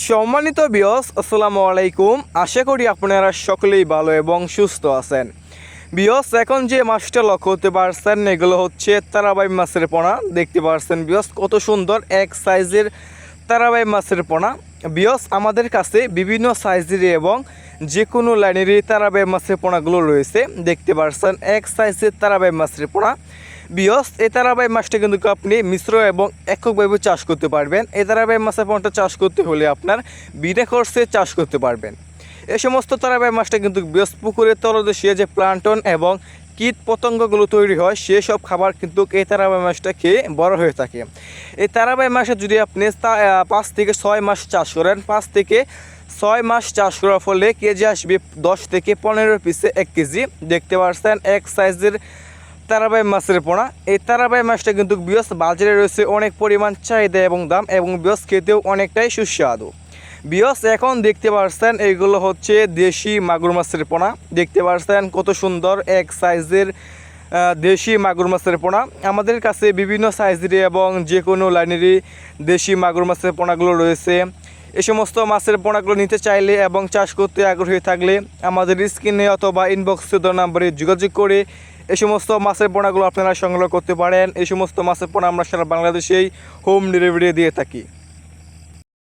সম্মানিত ভিউয়ার্স, আসসালামু আলাইকুম। আশা করি আপনারা সকলেই ভালো এবং সুস্থ আছেন। ভিউয়ার্স, এখন যে মাছটা লক্ষ্য করতে পারছেন এগুলো হচ্ছে তারাবাই মাছের পোনা। দেখতে পাচ্ছেন ভিউয়ার্স কত সুন্দর এক সাইজের তারাবাই মাছের পোনা। ভিউয়ার্স, আমাদের কাছে বিভিন্ন সাইজের এবং যে কোনো লাইনেরই তারাবাই মাছের পোনাগুলো রয়েছে। দেখতে পাচ্ছেন এক সাইজের তারাবাই মাছের পোনা। ভিউয়ার্স, এই তারাবাই মাছটা কিন্তু আপনি মিশ্র এবং এককভাবে চাষ করতে পারবেন। এই তারাবাই মাছের পোনাটা চাষ করতে হলে আপনার বিনা খরচে চাষ করতে পারবেন। এই সমস্ত তারাবাই মাছটা কিন্তু ভিউয়ার্স পুকুরের তলদেশে যে প্লান্টন এবং কীট পতঙ্গগুলো তৈরি হয় সেসব খাবার কিন্তু এই তারাবাই মাছটা খেয়ে বড় হয়ে থাকে। এই তারাবাই মাছে যদি আপনি 5 থেকে 6 মাস চাষ করেন, 5 থেকে 6 মাস চাষ করার ফলে কেজি আসবে 10 থেকে 15 পিসে 1 কেজি। দেখতে পাচ্ছেন এক সাইজের তারাবাই মাছের পোনা। এই তারাবাই মাছটা কিন্তু ভিউয়ার্স বাজারে রয়েছে অনেক পরিমাণ চাহিদা এবং দাম, এবং ভিউয়ার্স খেতেও অনেকটাই সুস্বাদু। ভিউয়ার্স, এখন দেখতে পাচ্ছেন এইগুলো হচ্ছে দেশি মাগুর মাছের পোনা। দেখতে পাচ্ছেন কত সুন্দর এক সাইজের দেশি মাগুর মাছের পোনা। আমাদের কাছে বিভিন্ন সাইজের এবং যে কোনো লাইনেরই দেশি মাগুর মাছের পোনাগুলো রয়েছে। এই সমস্ত মাছের পোনাগুলো নিতে চাইলে এবং চাষ করতে আগ্রহী থাকলে আমাদের স্ক্রিনে অথবা ইনবক্সে দেওয়া নাম্বারে যোগাযোগ করে এই সমস্ত মাছের পোনাগুলো আপনারা সংগ্রহ করতে পারেন। এই সমস্ত মাছের পোনা আমরা সারা বাংলাদেশেই হোম ডেলিভারি দিয়ে থাকি।